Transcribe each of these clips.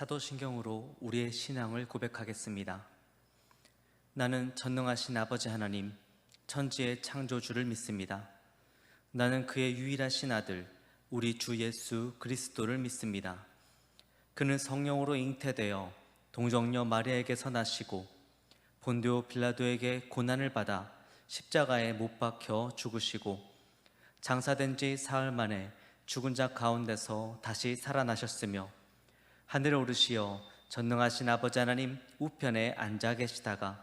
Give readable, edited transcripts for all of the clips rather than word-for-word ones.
사도신경으로 우리의 신앙을 고백하겠습니다. 나는 전능하신 아버지 하나님, 천지의 창조주를 믿습니다. 나는 그의 유일하신 아들, 우리 주 예수 그리스도를 믿습니다. 그는 성령으로 잉태되어 동정녀 마리아에게서 나시고 본디오 빌라도에게 고난을 받아 십자가에 못 박혀 죽으시고 장사된 지 사흘 만에 죽은 자 가운데서 다시 살아나셨으며 하늘에 오르시어 전능하신 아버지 하나님 우편에 앉아 계시다가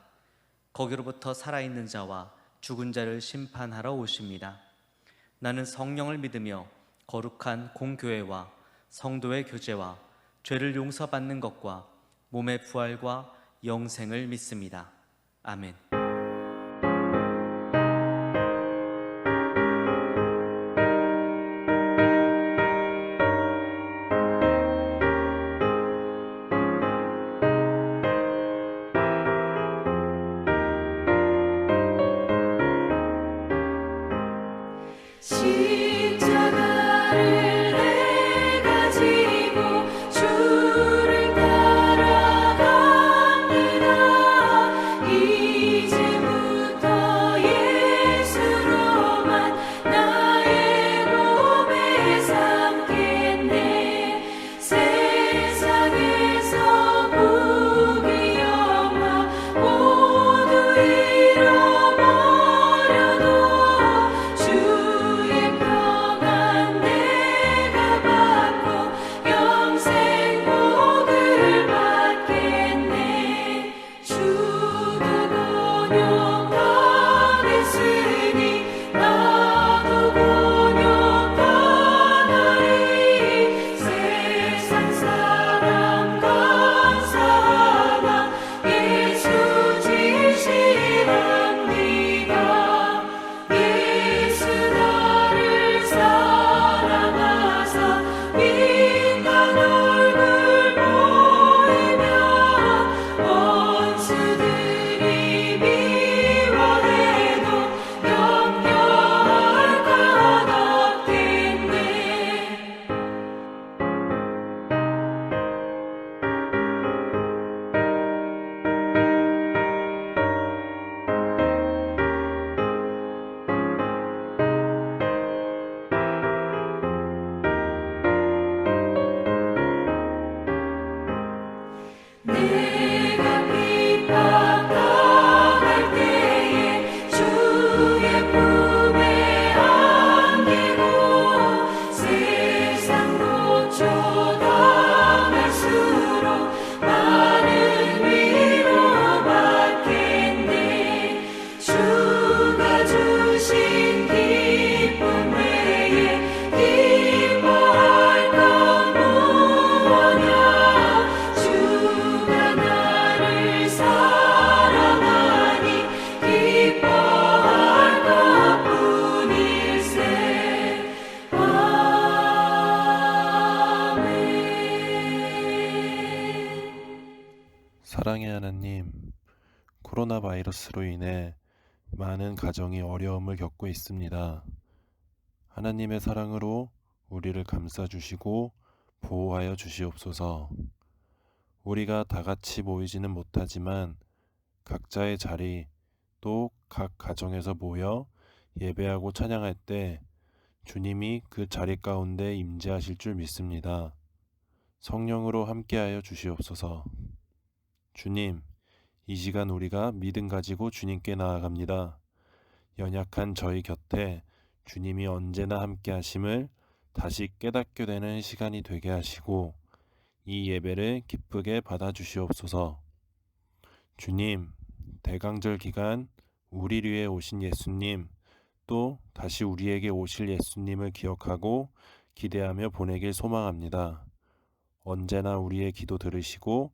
거기로부터 살아있는 자와 죽은 자를 심판하러 오십니다. 나는 성령을 믿으며 거룩한 공교회와 성도의 교제와 죄를 용서받는 것과 몸의 부활과 영생을 믿습니다. 아멘. 사랑의 하나님, 코로나 바이러스로 인해 많은 가정이 어려움을 겪고 있습니다. 하나님의 사랑으로 우리를 감싸주시고 보호하여 주시옵소서. 우리가 다 같이 모이지는 못하지만 각자의 자리 또 각 가정에서 모여 예배하고 찬양할 때 주님이 그 자리 가운데 임재하실 줄 믿습니다. 성령으로 함께하여 주시옵소서. 주님, 이 시간 우리가 믿음 가지고 주님께 나아갑니다. 연약한 저희 곁에 주님이 언제나 함께 하심을 다시 깨닫게 되는 시간이 되게 하시고 이 예배를 기쁘게 받아주시옵소서. 주님, 대강절 기간 우리를 위해 오신 예수님, 또 다시 우리에게 오실 예수님을 기억하고 기대하며 보내길 소망합니다. 언제나 우리의 기도 들으시고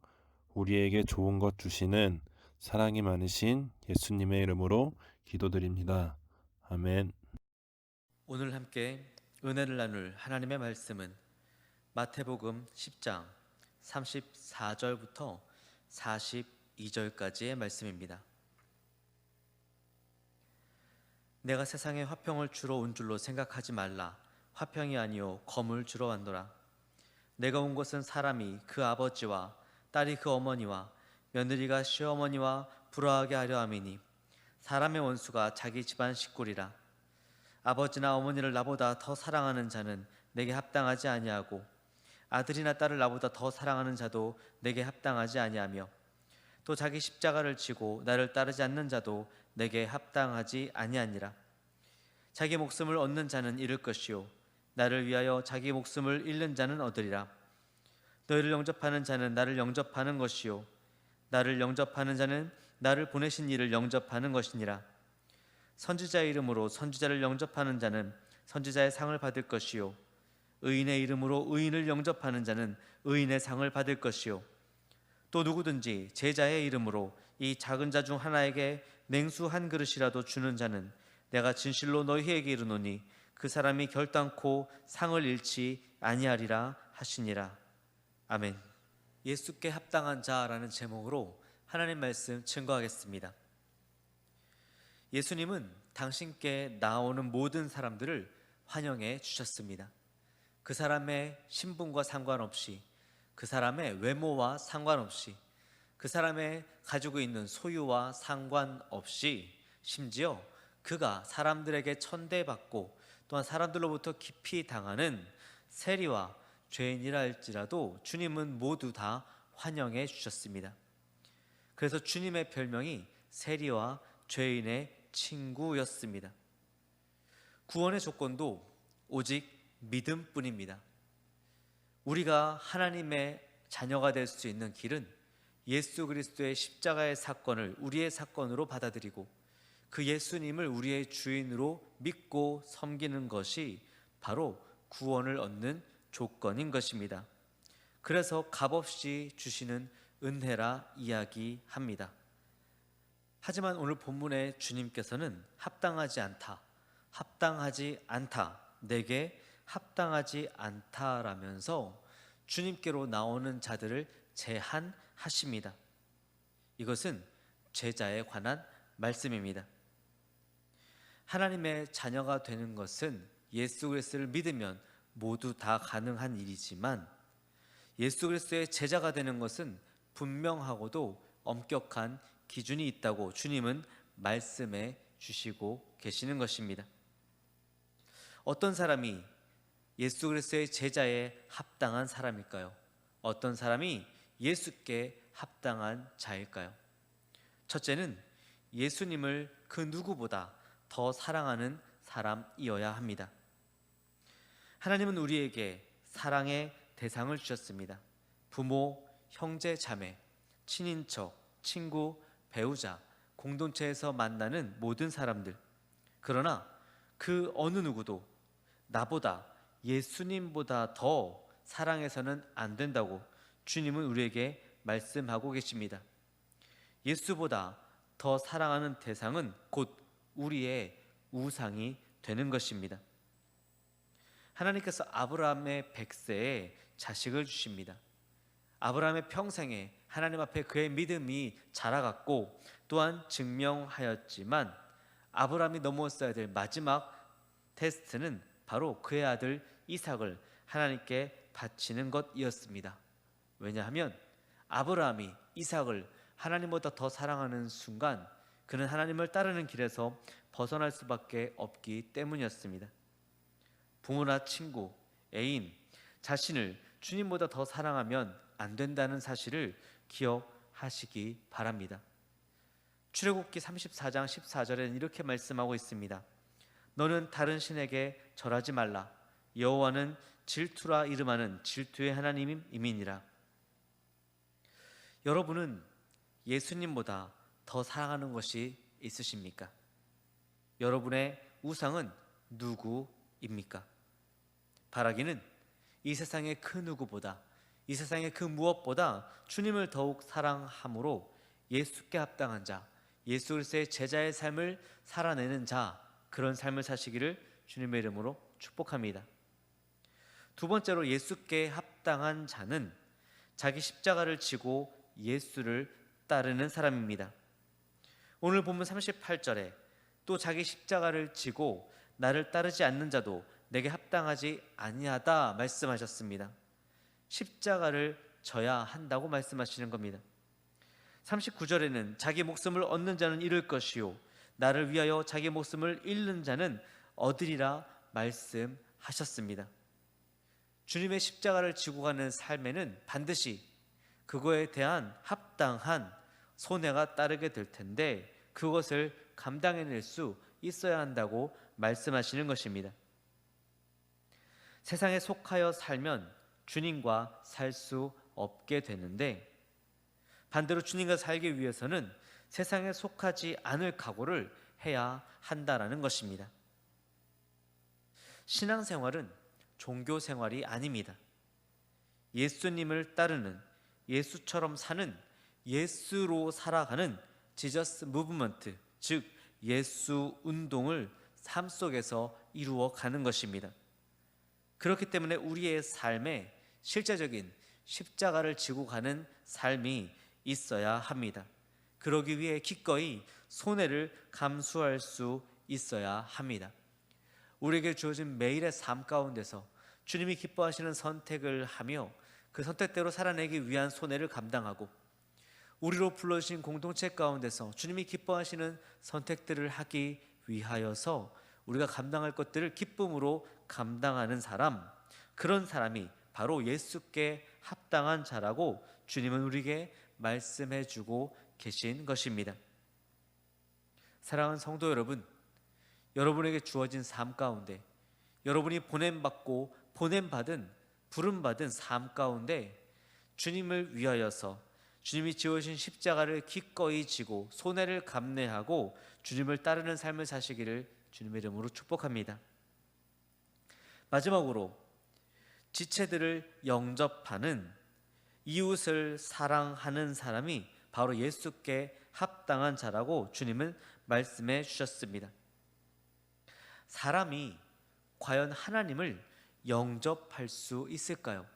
우리에게 좋은 것 주시는 사랑이 많으신 예수님의 이름으로 기도드립니다. 아멘. 오늘 함께 은혜를 나눌 하나님의 말씀은 마태복음 10장 34절부터 42절까지의 말씀입니다. 내가 세상에 화평을 주러 온 줄로 생각하지 말라. 화평이 아니요 검을 주러 왔노라. 내가 온 것은 사람이 그 아버지와 딸이 그 어머니와 며느리가 시어머니와 불화하게 하려 함이니 사람의 원수가 자기 집안 식구리라. 아버지나 어머니를 나보다 더 사랑하는 자는 내게 합당하지 아니하고 아들이나 딸을 나보다 더 사랑하는 자도 내게 합당하지 아니하며 또 자기 십자가를 지고 나를 따르지 않는 자도 내게 합당하지 아니하니라. 자기 목숨을 얻는 자는 잃을 것이요 나를 위하여 자기 목숨을 잃는 자는 얻으리라. 너희를 영접하는 자는 나를 영접하는 것이요 나를 영접하는 자는 나를 보내신 이를 영접하는 것이니라. 선지자의 이름으로 선지자를 영접하는 자는 선지자의 상을 받을 것이요 의인의 이름으로 의인을 영접하는 자는 의인의 상을 받을 것이요 또 누구든지 제자의 이름으로 이 작은 자 중 하나에게 냉수 한 그릇이라도 주는 자는 내가 진실로 너희에게 이르노니 그 사람이 결단코 상을 잃지 아니하리라 하시니라. 아멘. 예수께 합당한 자라는 제목으로 하나님 말씀 증거하겠습니다. 예수님은 당신께 나오는 모든 사람들을 환영해 주셨습니다. 그 사람의 신분과 상관없이, 그 사람의 외모와 상관없이, 그 사람의 가지고 있는 소유와 상관없이, 심지어 그가 사람들에게 천대받고 또한 사람들로부터 깊이 당하는 세리와 죄인이라 할지라도 주님은 모두 다 환영해 주셨습니다. 그래서 주님의 별명이 세리와 죄인의 친구였습니다. 구원의 조건도 오직 믿음뿐입니다. 우리가 하나님의 자녀가 될 수 있는 길은 예수 그리스도의 십자가의 사건을 우리의 사건으로 받아들이고 그 예수님을 우리의 주인으로 믿고 섬기는 것이 바로 구원을 얻는 조건인 것입니다. 그래서 값없이 주시는 은혜라 이야기합니다. 하지만 오늘 본문의 주님께서는 합당하지 않다, 합당하지 않다, 내게 합당하지 않다라면서 주님께로 나오는 자들을 제한하십니다. 이것은 제자에 관한 말씀입니다. 하나님의 자녀가 되는 것은 예수 그리스도를 믿으면 모두 다 가능한 일이지만 예수 그리스도의 제자가 되는 것은 분명하고도 엄격한 기준이 있다고 주님은 말씀해 주시고 계시는 것입니다. 어떤 사람이 예수 그리스도의 제자에 합당한 사람일까요? 어떤 사람이 예수께 합당한 자일까요? 첫째는 예수님을 그 누구보다 더 사랑하는 사람이어야 합니다. 하나님은 우리에게 사랑의 대상을 주셨습니다. 부모, 형제, 자매, 친인척, 친구, 배우자, 공동체에서 만나는 모든 사람들. 그러나 그 어느 누구도 나보다 예수님보다 더 사랑해서는 안 된다고 주님은 우리에게 말씀하고 계십니다. 예수보다 더 사랑하는 대상은 곧 우리의 우상이 되는 것입니다. 하나님께서 아브라함의 100세에 자식을 주십니다. 아브라함의 평생에 하나님 앞에 그의 믿음이 자라갔고 또한 증명하였지만 아브라함이 넘었어야 될 마지막 테스트는 바로 그의 아들 이삭을 하나님께 바치는 것이었습니다. 왜냐하면 아브라함이 이삭을 하나님보다 더 사랑하는 순간 그는 하나님을 따르는 길에서 벗어날 수밖에 없기 때문이었습니다. 부모나 친구, 애인, 자신을 주님보다 더 사랑하면 안 된다는 사실을 기억하시기 바랍니다. 출애굽기 34장 14절에는 이렇게 말씀하고 있습니다. 너는 다른 신에게 절하지 말라. 여호와는 질투라 이름하는 질투의 하나님임이니라. 여러분은 예수님보다 더 사랑하는 것이 있으십니까? 여러분의 우상은 누구입니까? 바라기는 이 세상의 그 누구보다, 이 세상의 그 무엇보다 주님을 더욱 사랑함으로 예수께 합당한 자, 예수 그리스도의 제자의 삶을 살아내는 자, 그런 삶을 사시기를 주님의 이름으로 축복합니다. 두 번째로 예수께 합당한 자는 자기 십자가를 지고 예수를 따르는 사람입니다. 오늘 본문 38절에 또 자기 십자가를 지고 나를 따르지 않는 자도 내게 합당하지 아니하다 말씀하셨습니다. 십자가를 져야 한다고 말씀하시는 겁니다. 39절에는 자기 목숨을 얻는 자는 잃을 것이요 나를 위하여 자기 목숨을 잃는 자는 얻으리라 말씀하셨습니다. 주님의 십자가를 지고 가는 삶에는 반드시 그거에 대한 합당한 손해가 따르게 될 텐데 그것을 감당해낼 수 있어야 한다고 말씀하시는 것입니다. 세상에 속하여 살면 주님과 살 수 없게 되는데 반대로 주님과 살기 위해서는 세상에 속하지 않을 각오를 해야 한다라는 것입니다. 신앙생활은 종교생활이 아닙니다. 예수님을 따르는, 예수처럼 사는, 예수로 살아가는 지저스 무브먼트, 즉 예수 운동을 삶 속에서 이루어 가는 것입니다. 그렇기 때문에 우리의 삶에 실제적인 십자가를 지고 가는 삶이 있어야 합니다. 그러기 위해 기꺼이 손해를 감수할 수 있어야 합니다. 우리에게 주어진 매일의 삶 가운데서 주님이 기뻐하시는 선택을 하며 그 선택대로 살아내기 위한 손해를 감당하고 우리로 불러주신 공동체 가운데서 주님이 기뻐하시는 선택들을 하기 위하여서 우리가 감당할 것들을 기쁨으로 감당하는 사람, 그런 사람이 바로 예수께 합당한 자라고 주님은 우리에게 말씀해 주고 계신 것입니다. 사랑하는 성도 여러분, 여러분에게 주어진 삶 가운데 여러분이 보냄받고 보냄받은 부름받은 삶 가운데 주님을 위하여서 주님이 지으신 십자가를 기꺼이 지고 손해를 감내하고 주님을 따르는 삶을 사시기를 주님의 이름으로 축복합니다. 마지막으로 지체들을 영접하는 이웃을 사랑하는 사람이 바로 예수께 합당한 자라고 주님은 말씀해 주셨습니다. 사람이 과연 하나님을 영접할 수 있을까요?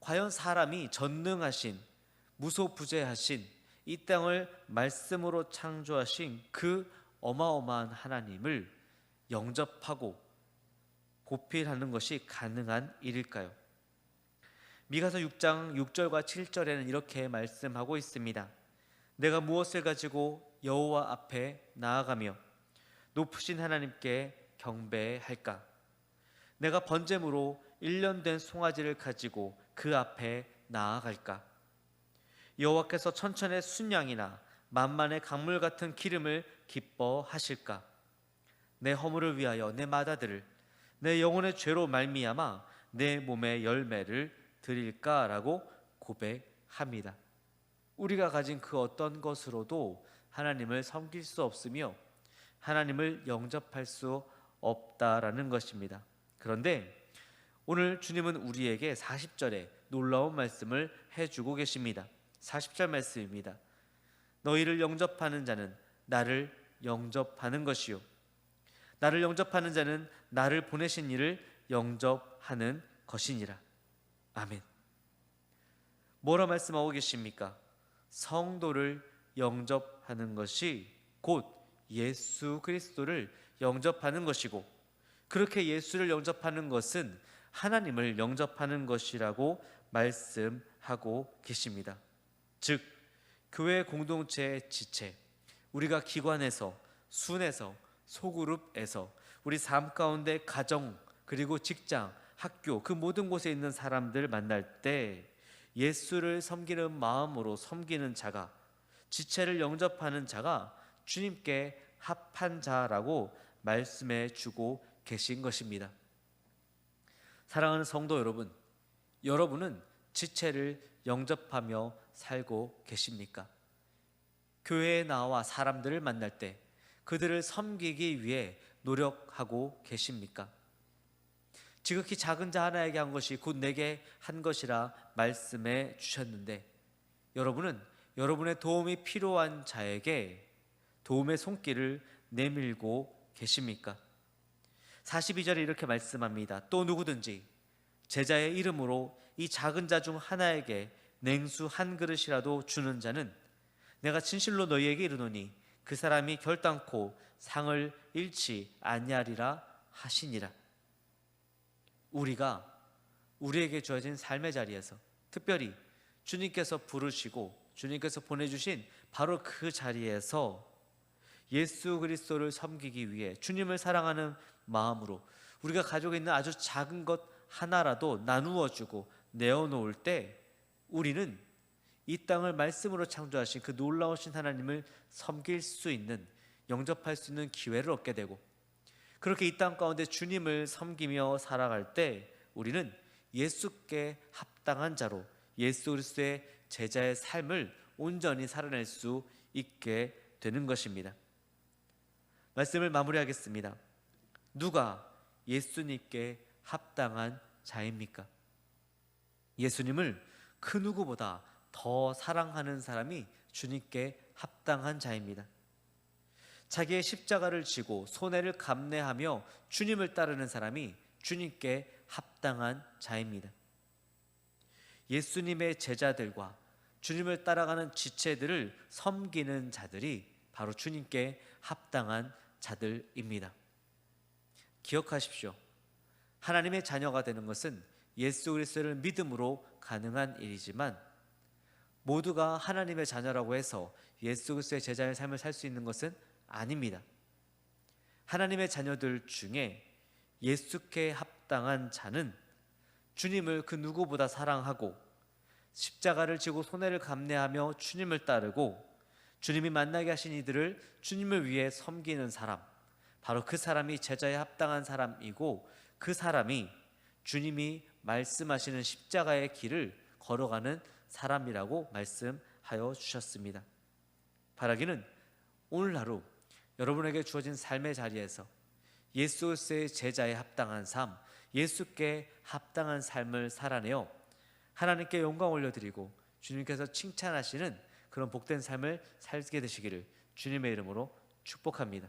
과연 사람이 전능하신, 무소부재하신 이 땅을 말씀으로 창조하신 그 어마어마한 하나님을 영접하고 보필하는 것이 가능한 일일까요? 미가서 6장 6절과 7절에는 이렇게 말씀하고 있습니다. 내가 무엇을 가지고 여호와 앞에 나아가며 높으신 하나님께 경배할까? 내가 번제물로 1년 된 송아지를 가지고 그 앞에 나아갈까? 여호와께서 천천의 순양이나 만만의 강물 같은 기름을 기뻐하실까? 내 허물을 위하여 내 맏아들을 내 영혼의 죄로 말미암아 내 몸의 열매를 드릴까라고 고백합니다. 우리가 가진 그 어떤 것으로도 하나님을 섬길 수 없으며 하나님을 영접할 수 없다라는 것입니다. 그런데 오늘 주님은 우리에게 40절에 놀라운 말씀을 해주고 계십니다. 40절 말씀입니다. 너희를 영접하는 자는 나를 영접하는 것이요 나를 영접하는 자는 나를 보내신 이를 영접하는 것이니라. 아멘. 뭐라 말씀하고 계십니까? 성도를 영접하는 것이 곧 예수 그리스도를 영접하는 것이고 그렇게 예수를 영접하는 것은 하나님을 영접하는 것이라고 말씀하고 계십니다. 즉 교회 공동체의 지체, 우리가 기관에서, 순에서, 소그룹에서 우리 삶 가운데 가정 그리고 직장, 학교 그 모든 곳에 있는 사람들 만날 때 예수를 섬기는 마음으로 섬기는 자가, 지체를 영접하는 자가 주님께 합한 자라고 말씀해 주고 계신 것입니다. 사랑하는 성도 여러분, 여러분은 지체를 영접하며 살고 계십니까? 교회에 나와 사람들을 만날 때 그들을 섬기기 위해 노력하고 계십니까? 지극히 작은 자 하나에게 한 것이 곧 내게 한 것이라 말씀해 주셨는데 여러분은 여러분의 도움이 필요한 자에게 도움의 손길을 내밀고 계십니까? 42절에 이렇게 말씀합니다. 또 누구든지 제자의 이름으로 이 작은 자 중 하나에게 냉수 한 그릇이라도 주는 자는 내가 진실로 너희에게 이르노니 그 사람이 결단코 상을 잃지 아니하리라 하시니라. 우리가 우리에게 주어진 삶의 자리에서, 특별히 주님께서 부르시고 주님께서 보내주신 바로 그 자리에서 예수 그리스도를 섬기기 위해 주님을 사랑하는 마음으로 우리가 가지고 있는 아주 작은 것 하나라도 나누어 주고 내어놓을 때 우리는 이 땅을 말씀으로 창조하신 그 놀라우신 하나님을 섬길 수 있는, 영접할 수 있는 기회를 얻게 되고, 그렇게 이 땅 가운데 주님을 섬기며 살아갈 때 우리는 예수께 합당한 자로 예수 그리스도의 제자의 삶을 온전히 살아낼 수 있게 되는 것입니다. 말씀을 마무리하겠습니다. 누가 예수님께 합당한 자입니까? 예수님을 그 누구보다 더 사랑하는 사람이 주님께 합당한 자입니다. 자기의 십자가를 지고 손해를 감내하며 주님을 따르는 사람이 주님께 합당한 자입니다. 예수님의 제자들과 주님을 따라가는 지체들을 섬기는 자들이 바로 주님께 합당한 자들입니다. 기억하십시오. 하나님의 자녀가 되는 것은 예수 그리스도를 믿음으로 가능한 일이지만 모두가 하나님의 자녀라고 해서 예수 그리스도의 제자의 삶을 살 수 있는 것은 아닙니다. 하나님의 자녀들 중에 예수께 합당한 자는 주님을 그 누구보다 사랑하고 십자가를 지고 손해를 감내하며 주님을 따르고 주님이 만나게 하신 이들을 주님을 위해 섬기는 사람, 바로 그 사람이 제자에 합당한 사람이고, 그 사람이 주님이 말씀하시는 십자가의 길을 걸어가는 사람이라고 말씀하여 주셨습니다. 바라기는 오늘 하루 여러분에게 주어진 삶의 자리에서 예수 그리스도의 제자에 합당한 삶, 예수께 합당한 삶을 살아내어 하나님께 영광 올려드리고 주님께서 칭찬하시는 그런 복된 삶을 살게 되시기를 주님의 이름으로 축복합니다.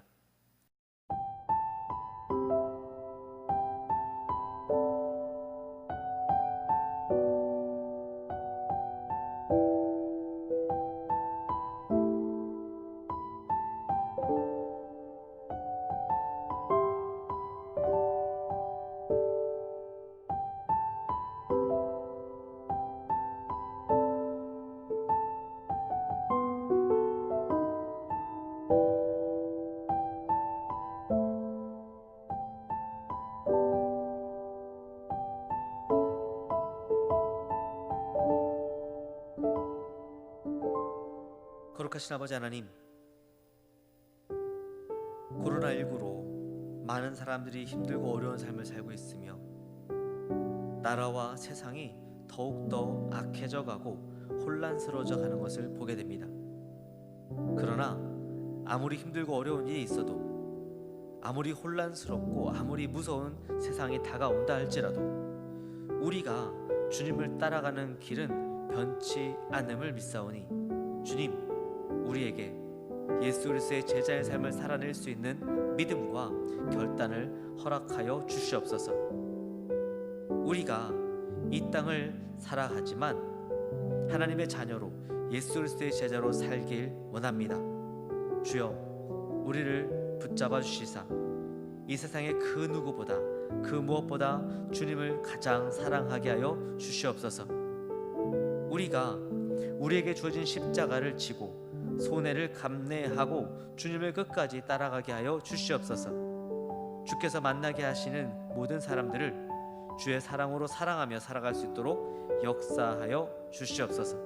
거룩하신 아버지 하나님, 코로나19로 많은 사람들이 힘들고 어려운 삶을 살고 있으며 나라와 세상이 더욱더 악해져 가고 혼란스러워져 가는 것을 보게 됩니다. 그러나 아무리 힘들고 어려운 일이 있어도, 아무리 혼란스럽고 아무리 무서운 세상이 다가온다 할지라도 우리가 주님을 따라가는 길은 변치 않음을 믿사오니 주님, 우리에게 예수 그리스도의 제자의 삶을 살아낼 수 있는 믿음과 결단을 허락하여 주시옵소서. 우리가 이 땅을 살아가지만 하나님의 자녀로 예수 그리스도의 제자로 살길 원합니다. 주여, 우리를 붙잡아 주시사 이 세상의 그 누구보다, 그 무엇보다 주님을 가장 사랑하게 하여 주시옵소서. 우리가 우리에게 주어진 십자가를 지고 손해를 감내하고 주님을 끝까지 따라가게 하여 주시옵소서. 주께서 만나게 하시는 모든 사람들을 주의 사랑으로 사랑하며 살아갈 수 있도록 역사하여 주시옵소서.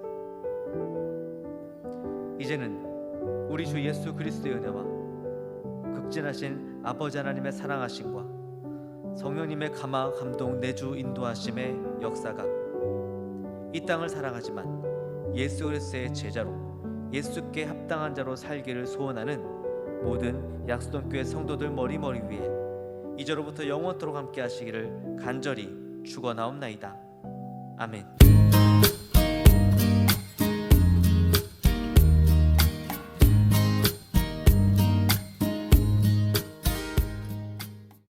이제는 우리 주 예수 그리스도의 은혜와 극진하신 아버지 하나님의 사랑하심과 성령님의 감화 감동 내주 인도하심의 역사가 이 땅을 살아가지만 예수 그리스도의 제자로 예수께 합당한 자로 살기를 소원하는 모든 약수동교회 성도들 머리머리 위에 이제로부터 영원토록 함께 하시기를 간절히 축원하옵나이다. 아멘.